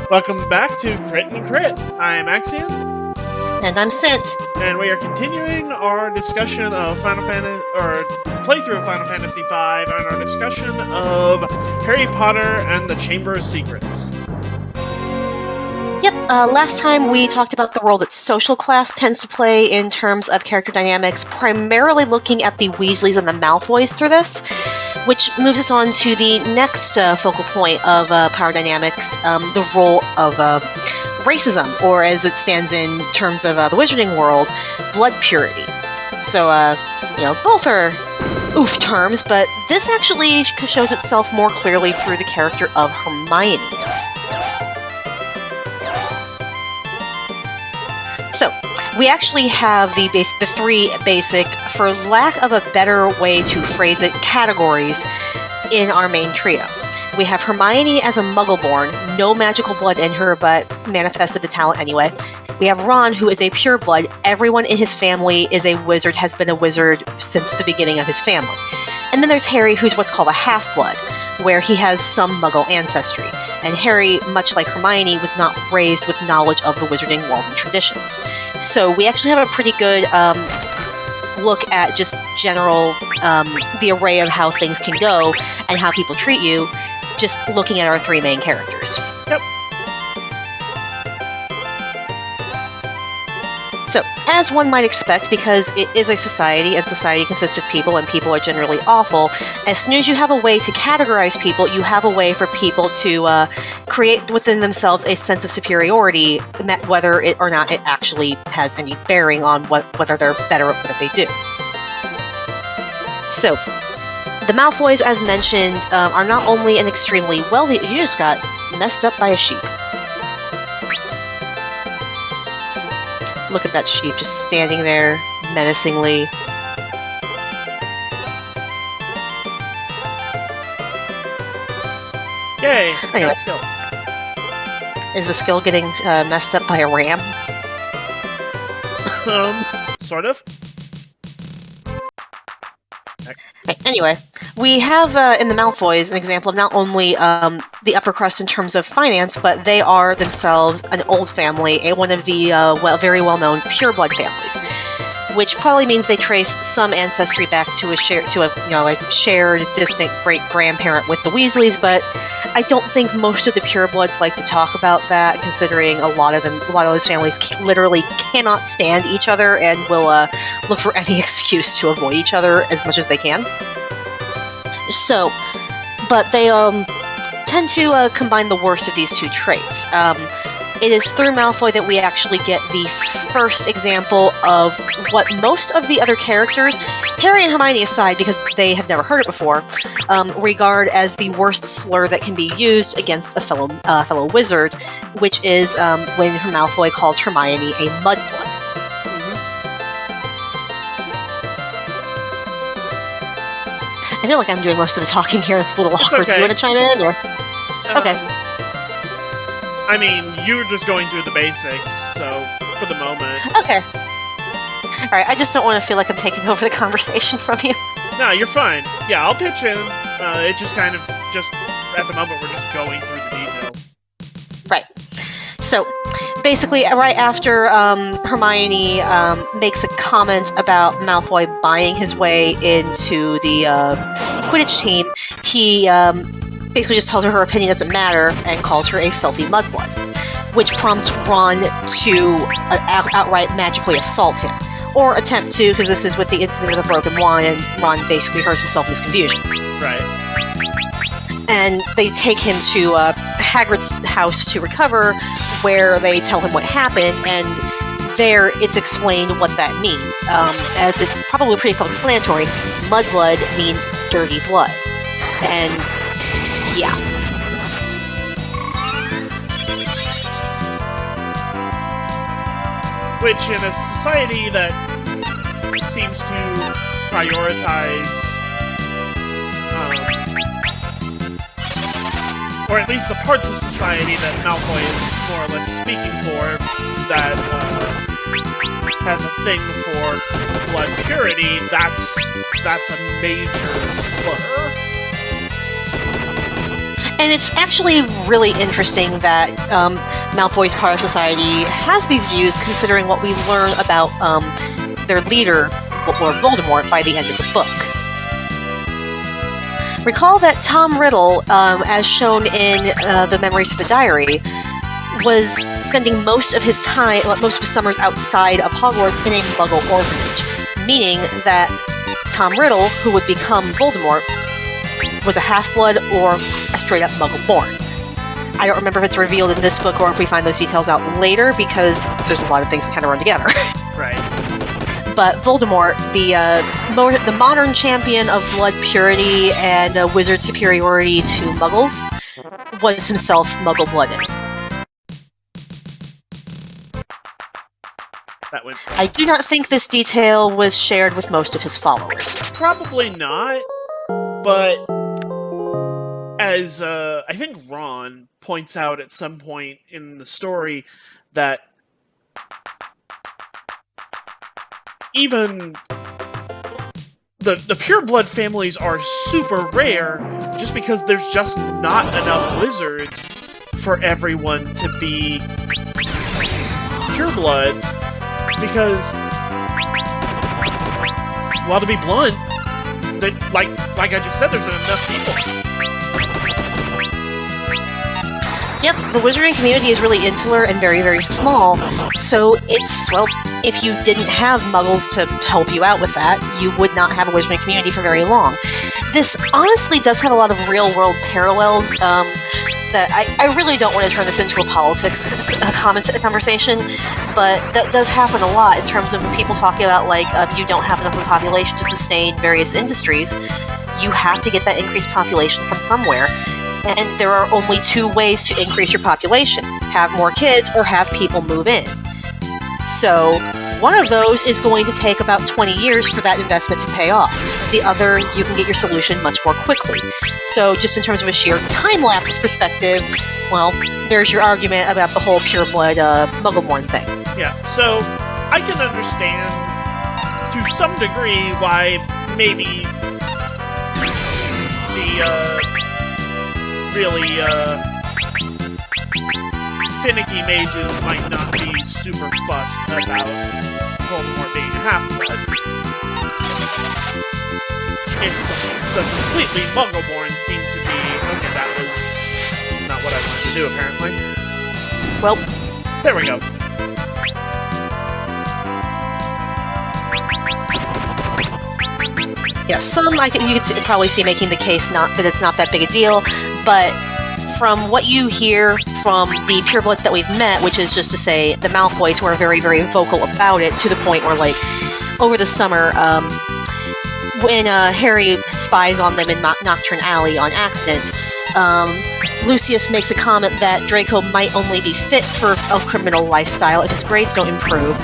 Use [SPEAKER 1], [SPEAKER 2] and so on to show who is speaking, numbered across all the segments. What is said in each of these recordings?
[SPEAKER 1] Welcome back to Crit and Crit. I'm Axion,
[SPEAKER 2] And I'm Scint.
[SPEAKER 1] and we are continuing our discussion of Final Fantasy, or playthrough of Final Fantasy V, and our discussion of Harry Potter and the Chamber of Secrets.
[SPEAKER 2] Yep, last time we talked about the role that social class tends to play in terms of character dynamics, primarily looking at the Weasleys and the Malfoys through this, which moves us on to the next focal point of power dynamics, the role of racism, or as it stands in terms of the wizarding world, blood purity. So, both are oof terms, but this actually shows itself more clearly through the character of Hermione. So, we actually have the three basic, for lack of a better way to phrase it, categories in our main trio. We have Hermione as a Muggle-born, no magical blood in her, but manifested the talent anyway. We have Ron, who is a pureblood. Everyone in his family is a wizard, has been a wizard since the beginning of his family. And then there's Harry, who's what's called a half-blood, where he has some Muggle ancestry. And Harry, much like Hermione, was not raised with knowledge of the wizarding world and traditions. So we actually have a pretty good look at just general, the array of how things can go and how people treat you, just looking at our three main characters.
[SPEAKER 1] Yep.
[SPEAKER 2] So, as one might expect, because it is a society, and society consists of people, and people are generally awful, as soon as you have a way to categorize people, you have a way for people to create within themselves a sense of superiority, whether it or not it actually has any bearing on whether they're better at what they do. So, the Malfoys, as mentioned, are not only an extremely wealthy... You just got messed up by a sheep. Look at that sheep just standing there menacingly.
[SPEAKER 1] Yay!
[SPEAKER 2] Anyway.
[SPEAKER 1] Got a skill.
[SPEAKER 2] Is the skill getting messed up by a ram?
[SPEAKER 1] Sort of.
[SPEAKER 2] Anyway, we have in the Malfoys an example of not only the upper crust in terms of finance, but they are themselves an old family, one of the very well-known pureblood families, which probably means they trace some ancestry back to a shared distant great-grandparent with the Weasleys. But I don't think most of the purebloods like to talk about that, considering a lot of those families literally cannot stand each other and will look for any excuse to avoid each other as much as they can. So, but they tend to combine the worst of these two traits. It is through Malfoy that we actually get the first example of what most of the other characters, Harry and Hermione aside, because they have never heard it before, regard as the worst slur that can be used against a fellow wizard, which is when Malfoy calls Hermione a mudblood. I feel like I'm doing most of the talking here. It's a little awkward.
[SPEAKER 1] Okay.
[SPEAKER 2] Do you want to chime in? Or? Okay.
[SPEAKER 1] I mean, you're just going through the basics, so for the moment.
[SPEAKER 2] Okay. Alright, I just don't want to feel like I'm taking over the conversation from you.
[SPEAKER 1] No, you're fine. Yeah, I'll pitch in. It's just kind of at the moment we're just going through the details.
[SPEAKER 2] Right. So, basically, right after Hermione makes a comment about Malfoy buying his way into the Quidditch team, he basically just tells her opinion doesn't matter and calls her a filthy mudblood, which prompts Ron to outright magically assault him. Or attempt to, because this is with the incident of the broken wand, and Ron basically hurts himself in his confusion.
[SPEAKER 1] Right.
[SPEAKER 2] And they take him to Hagrid's house to recover, where they tell him what happened, and there it's explained what that means. As it's probably pretty self-explanatory, mudblood means dirty blood. And yeah.
[SPEAKER 1] Which, in a society that seems to prioritize, or at least the parts of society that Malfoy is more or less speaking for, that has a thing for blood purity, that's a major slur.
[SPEAKER 2] And it's actually really interesting that Malfoy's Power Society has these views, considering what we learn about their leader, Lord Voldemort, by the end of the book. Recall that Tom Riddle, as shown in the Memories of the Diary, was spending most of his summers outside of Hogwarts in a Muggle orphanage, meaning that Tom Riddle, who would become Voldemort, was a half-blood or a straight-up Muggle-born. I don't remember if it's revealed in this book or if we find those details out later, because there's a lot of things that kind of run together.
[SPEAKER 1] Right.
[SPEAKER 2] But Voldemort, the modern champion of blood purity and wizard superiority to Muggles, was himself Muggle-blooded. I do not think this detail was shared with most of his followers.
[SPEAKER 1] Probably not, but as I think Ron points out at some point in the story, that even the pureblood families are super rare just because there's just not enough wizards for everyone to be purebloods. Because, well, to be blunt, like I just said, there's not enough people.
[SPEAKER 2] Yep, the wizarding community is really insular and very, very small, so it's, well, if you didn't have muggles to help you out with that, you would not have a wizarding community for very long. This honestly does have a lot of real-world parallels, that I really don't want to turn this into a politics conversation, but that does happen a lot in terms of people talking about, like, you don't have enough of a population to sustain various industries. You have to get that increased population from somewhere, and there are only two ways to increase your population: have more kids or have people move in. So one of those is going to take about 20 years for that investment to pay off. The other, you can get your solution much more quickly. So just in terms of a sheer time-lapse perspective, well, there's your argument about the whole pureblood Muggle-born thing.
[SPEAKER 1] Yeah, so I can understand to some degree why maybe the really finicky mages might not be super fussed about Voldemort being a half-blood. It's the completely Muggle-born seem to be, okay, that was not what I wanted to do, apparently.
[SPEAKER 2] Well,
[SPEAKER 1] there we go.
[SPEAKER 2] Yeah, some you could probably see making the case that it's not that big a deal, but from what you hear from the purebloods that we've met, which is just to say the Malfoys, who are very, very vocal about it, to the point where, like, over the summer, when Harry spies on them in Nocturne Alley on accident, Lucius makes a comment that Draco might only be fit for a criminal lifestyle if his grades don't improve.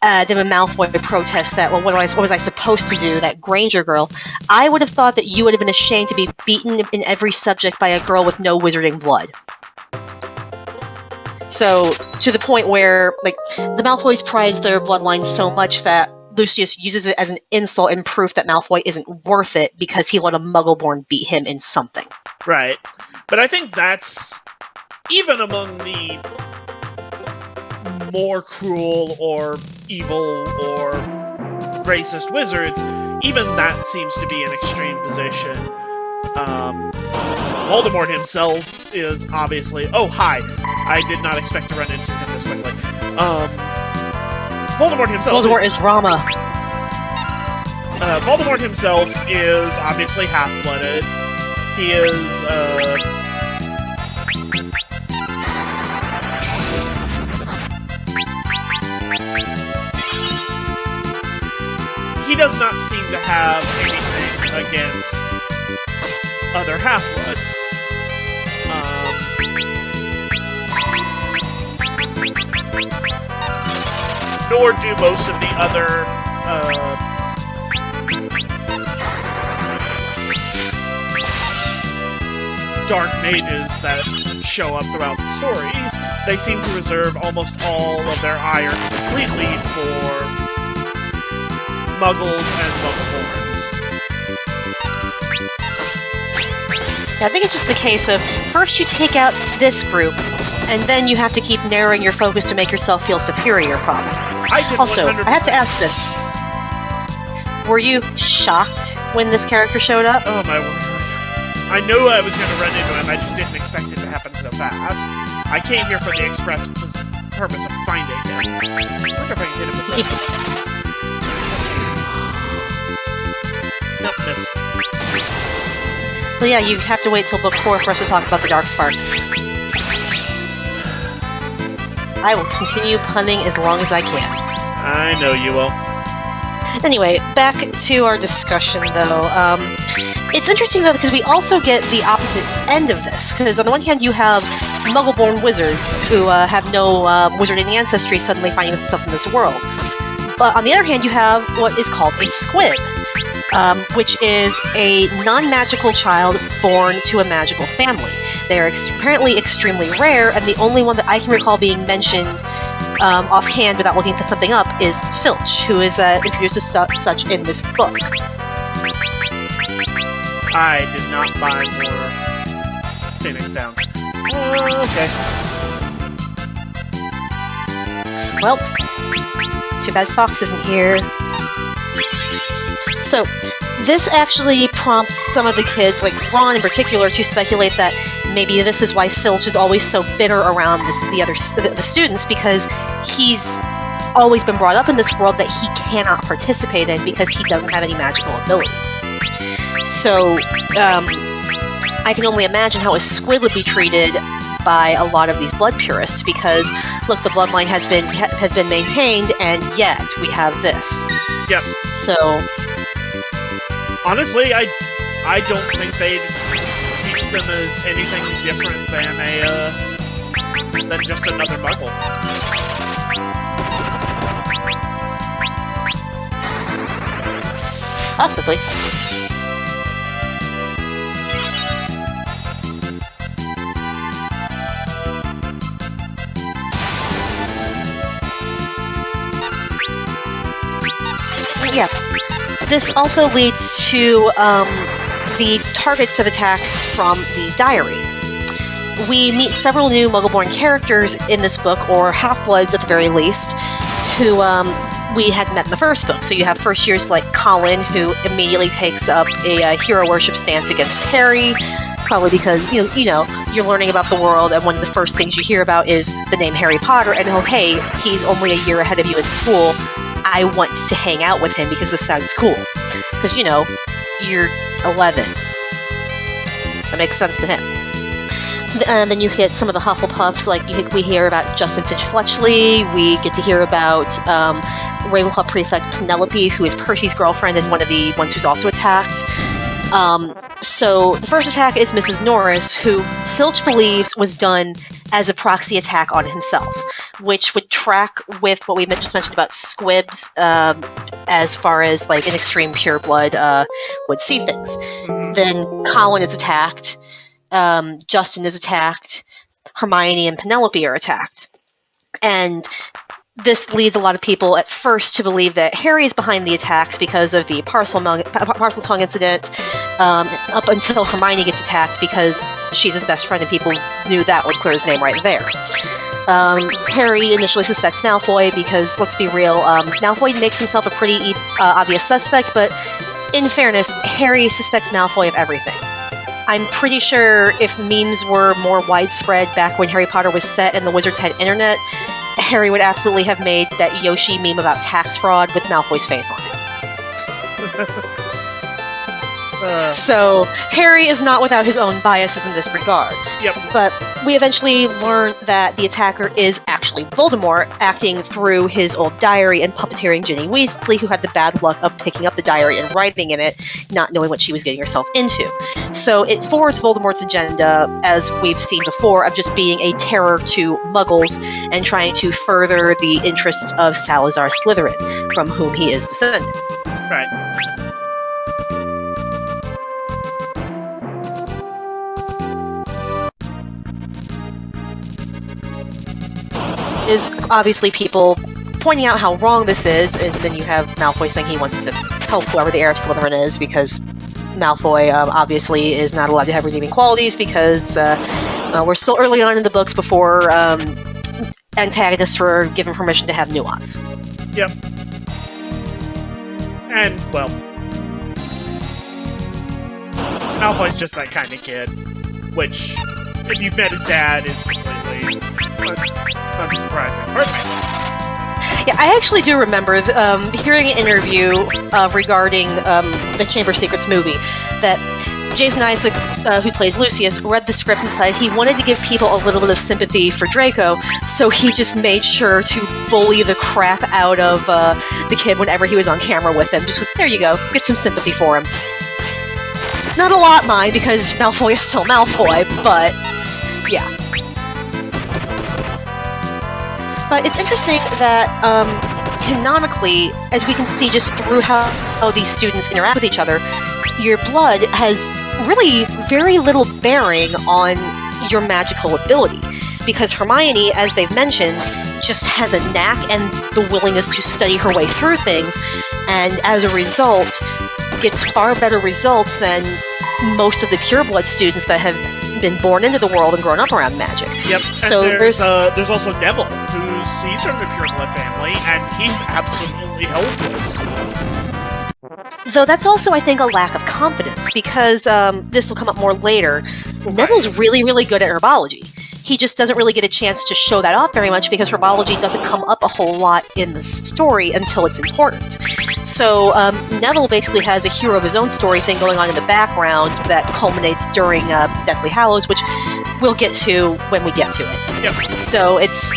[SPEAKER 2] Then when Malfoy protests that, well, what was I supposed to do, that Granger girl? I would have thought that you would have been ashamed to be beaten in every subject by a girl with no wizarding blood. So, to the point where, like, the Malfoys prize their bloodline so much that Lucius uses it as an insult and proof that Malfoy isn't worth it because he let a Muggle-born beat him in something.
[SPEAKER 1] Right. But I think that's, even among the more cruel or evil or racist wizards, even that seems to be an extreme position. Voldemort himself is obviously... Oh, hi! I did not expect to run into him this quickly. Voldemort himself...
[SPEAKER 2] Voldemort is Rama.
[SPEAKER 1] Voldemort himself is obviously half-blooded. He is, he does not seem to have anything against other half-bloods. Nor do most of the other, dark mages that show up throughout the stories. They seem to reserve almost all of their ire completely for Muggles and Muggle-borns.
[SPEAKER 2] Yeah, I think it's just the case of first you take out this group, and then you have to keep narrowing your focus to make yourself feel superior, probably. Also,
[SPEAKER 1] 100%.
[SPEAKER 2] I have to ask this. Were you shocked when this character showed up?
[SPEAKER 1] Oh my word. I knew I was going to run into him, I just didn't expect it to happen so fast. I came here for the express purpose of finding him. I wonder if I can hit him with this. Nope, missed.
[SPEAKER 2] Well, yeah, you have to wait till book 4 for us to talk about the Dark Spark. I will continue punning as long as I can.
[SPEAKER 1] I know you will.
[SPEAKER 2] Anyway, back to our discussion, though. It's interesting, though, because we also get the opposite end of this. Because on the one hand, you have Muggle-born wizards who have no wizarding ancestry suddenly finding themselves in this world. But on the other hand, you have what is called a squib, which is a non-magical child born to a magical family. They are apparently extremely rare, and the only one that I can recall being mentioned offhand without looking something up is Filch, who is introduced as such in this book.
[SPEAKER 1] I did not buy more Phoenix Downs. Okay.
[SPEAKER 2] Well, too bad Fox isn't here. So, this actually prompts some of the kids, like Ron in particular, to speculate that maybe this is why Filch is always so bitter around the students, because he's always been brought up in this world that he cannot participate in because he doesn't have any magical ability. So, I can only imagine how a squid would be treated by a lot of these blood purists, because look, the bloodline has been maintained, and yet we have this.
[SPEAKER 1] Yep.
[SPEAKER 2] So,
[SPEAKER 1] honestly, I don't think they'd teach them as anything different than just another Muggle.
[SPEAKER 2] Possibly. Yeah. This also leads to the targets of attacks from the diary. We meet several new Muggle-born characters in this book, or half-bloods at the very least, who we had met in the first book. So you have first years like Colin, who immediately takes up a hero worship stance against Harry, probably because you're learning about the world, and one of the first things you hear about is the name Harry Potter, and oh hey, he's only a year ahead of you in school. I want to hang out with him because this sounds cool. Because, you're 11. That makes sense to him. And then you hit some of the Hufflepuffs, like we hear about Justin Finch-Fletchley, we get to hear about Ravenclaw Prefect Penelope, who is Percy's girlfriend and one of the ones who's also attacked. So the first attack is Mrs. Norris, who Filch believes was done as a proxy attack on himself, which would track with what we just mentioned about squibs, as far as like an extreme pureblood would see things. Then Colin is attacked, Justin is attacked, Hermione and Penelope are attacked. And this leads a lot of people at first to believe that Harry is behind the attacks because of the parcel tongue incident, up until Hermione gets attacked because she's his best friend and people knew that would clear his name right there. Harry initially suspects Malfoy because, let's be real, Malfoy makes himself a pretty obvious suspect, but in fairness, Harry suspects Malfoy of everything. I'm pretty sure if memes were more widespread back when Harry Potter was set and the wizards had internet, Harry would absolutely have made that Yoshi meme about tax fraud with Malfoy's face on it. So, Harry is not without his own biases in this regard.
[SPEAKER 1] Yep.
[SPEAKER 2] But we eventually learn that the attacker is actually Voldemort, acting through his old diary and puppeteering Ginny Weasley, who had the bad luck of picking up the diary and writing in it, not knowing what she was getting herself into. So it forwards Voldemort's agenda, as we've seen before, of just being a terror to Muggles and trying to further the interests of Salazar Slytherin, from whom he is descended.
[SPEAKER 1] Right.
[SPEAKER 2] Is obviously people pointing out how wrong this is, and then you have Malfoy saying he wants to help whoever the heir of Slytherin is, because Malfoy obviously is not allowed to have redeeming qualities because we're still early on in the books before antagonists were given permission to have nuance.
[SPEAKER 1] Yep. And, well, Malfoy's just that kind of kid, which, if you've met his dad, is completely unsurprising. Pardon me.
[SPEAKER 2] Yeah, I actually do remember hearing an interview regarding the Chamber of Secrets movie that Jason Isaacs, who plays Lucius, read the script and decided he wanted to give people a little bit of sympathy for Draco, so he just made sure to bully the crap out of the kid whenever he was on camera with him. Just was, there you go, get some sympathy for him. Not a lot, mind, because Malfoy is still Malfoy, but yeah. But it's interesting that, canonically, as we can see just through how these students interact with each other, your blood has really very little bearing on your magical ability. Because Hermione, as they've mentioned, just has a knack and the willingness to study her way through things, and as a result, gets far better results than most of the pureblood students that have been born into the world and grown up around magic.
[SPEAKER 1] Yep.
[SPEAKER 2] So
[SPEAKER 1] and there's also Neville, he's from the pureblood family, and he's absolutely helpless.
[SPEAKER 2] Though that's also, I think, a lack of confidence, because this will come up more later.
[SPEAKER 1] Right.
[SPEAKER 2] Neville's really, really good at herbology. He just doesn't really get a chance to show that off very much because herbology doesn't come up a whole lot in the story until it's important. So Neville basically has a hero of his own story thing going on in the background that culminates during Deathly Hallows, which we'll get to when we get to it.
[SPEAKER 1] Yep.
[SPEAKER 2] So it's...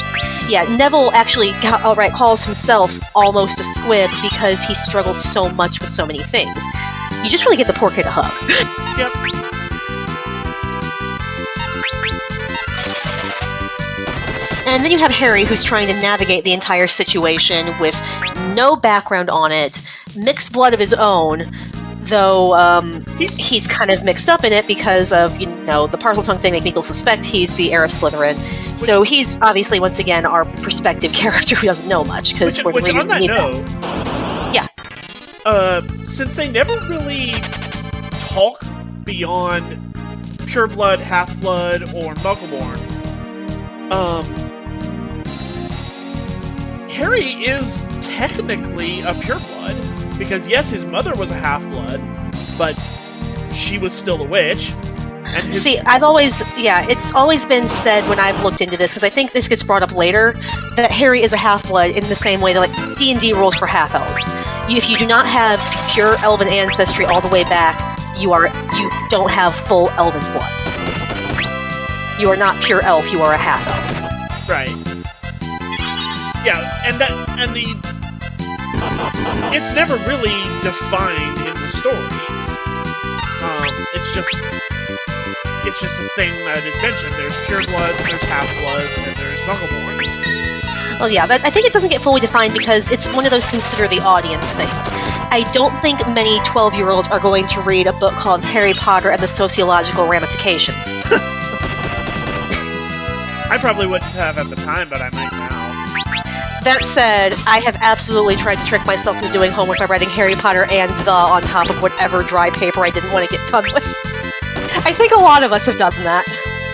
[SPEAKER 2] Yeah, Neville actually outright calls himself almost a squib because he struggles so much with so many things. You just really give the poor kid a hug.
[SPEAKER 1] Yep.
[SPEAKER 2] And then you have Harry, who's trying to navigate the entire situation with no background on it, mixed blood of his own, though he's kind of mixed up in it because of, you know, the parcel tongue thing make people suspect he's the heir of Slytherin. So he's obviously, once again, our prospective character who doesn't know much, because we're
[SPEAKER 1] on that note,
[SPEAKER 2] yeah.
[SPEAKER 1] Since they never really talk beyond pureblood, half-blood, or Muggleborn, Harry is technically a pureblood, because yes, his mother was a half-blood, but she was still a witch. And
[SPEAKER 2] See, it's always been said when I've looked into this, because I think this gets brought up later, that Harry is a half-blood in the same way that, like, D&D rules for half-elves. If you do not have pure elven ancestry all the way back, you don't have full elven blood. You are not pure elf, you are a half-elf.
[SPEAKER 1] Right. Yeah, it's never really defined in the stories. It's just a thing that is mentioned. There's purebloods, there's half-bloods, and there's Muggleborns.
[SPEAKER 2] Well, yeah, I think it doesn't get fully defined because it's one of those consider the audience things. I don't think many 12-year-olds are going to read a book called Harry Potter and the Sociological Ramifications.
[SPEAKER 1] I probably wouldn't have at the time, but I might now.
[SPEAKER 2] That said, I have absolutely tried to trick myself into doing homework by writing Harry Potter and the on top of whatever dry paper I didn't want to get done with. I think a lot of us have done that.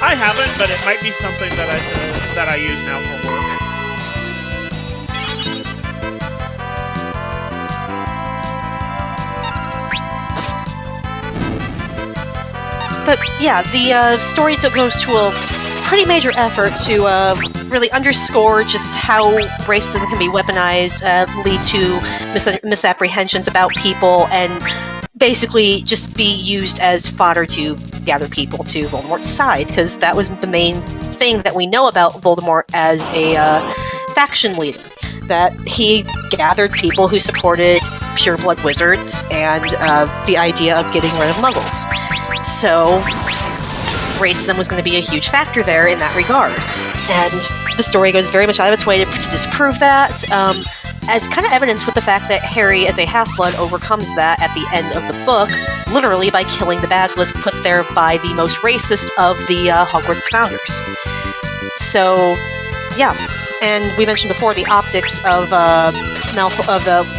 [SPEAKER 1] I haven't, but it might be something that I use now for work.
[SPEAKER 2] But yeah, the story goes to a pretty major effort to really underscore just how racism can be weaponized, lead to misapprehensions about people, and basically just be used as fodder to gather people to Voldemort's side, because that was the main thing that we know about Voldemort as a faction leader, that he gathered people who supported pureblood wizards and the idea of getting rid of muggles. So racism was going to be a huge factor there in that regard, and the story goes very much out of its way to disprove that, as kind of evidence with the fact that Harry, as a half-blood, overcomes that at the end of the book, literally by killing the basilisk put there by the most racist of the Hogwarts founders. So, yeah, And we mentioned before the optics of the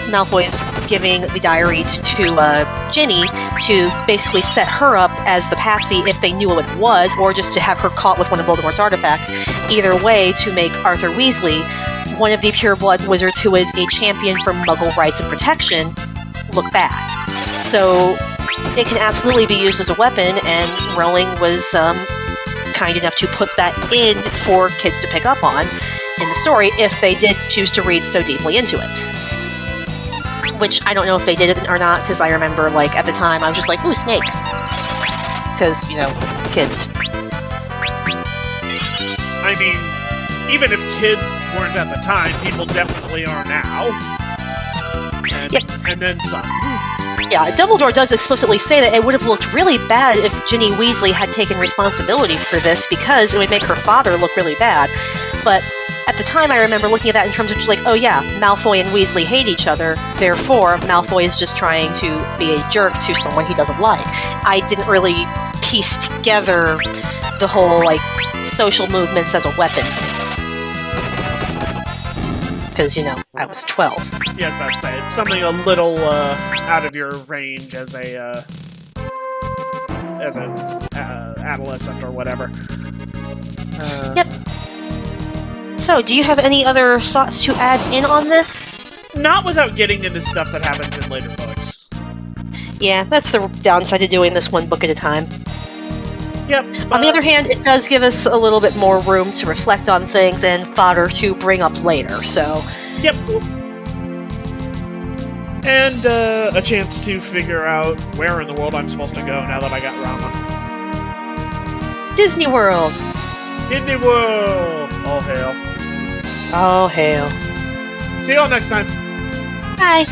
[SPEAKER 2] Malfoys giving the diary to Ginny to basically set her up as the patsy if they knew what it was, or just to have her caught with one of Voldemort's artifacts. Either way, to make Arthur Weasley, one of the pureblood wizards who is a champion for Muggle rights and protection, look bad. So it can absolutely be used as a weapon, and Rowling was kind enough to put that in for kids to pick up on in the story if they did choose to read so deeply into it. Which I don't know if they did it or not, because I remember, like, at the time I was just like, ooh, Snape. Because, you know, kids.
[SPEAKER 1] I mean, even if kids weren't at the time, people definitely are now. And,
[SPEAKER 2] yep.
[SPEAKER 1] And then some.
[SPEAKER 2] Yeah, Dumbledore does explicitly say that it would have looked really bad if Ginny Weasley had taken responsibility for this, because it would make her father look really bad. But at the time, I remember looking at that in terms of just like, oh yeah, Malfoy and Weasley hate each other, therefore Malfoy is just trying to be a jerk to someone he doesn't like. I didn't really piece together the whole, like, social movements as a weapon. Because, you know, I was 12.
[SPEAKER 1] Yeah, I was about to say, it's something a little out of your range as a adolescent or whatever.
[SPEAKER 2] Yep. So, do you have any other thoughts to add in on this?
[SPEAKER 1] Not without getting into stuff that happens in later books.
[SPEAKER 2] Yeah, that's the downside to doing this one book at a time.
[SPEAKER 1] Yep.
[SPEAKER 2] On the other hand, it does give us a little bit more room to reflect on things and fodder to bring up later, so...
[SPEAKER 1] Yep. And a chance to figure out where in the world I'm supposed to go now that I got Rama.
[SPEAKER 2] Disney World!
[SPEAKER 1] Disney World! All hail.
[SPEAKER 2] All hail.
[SPEAKER 1] See y'all next time.
[SPEAKER 2] Bye!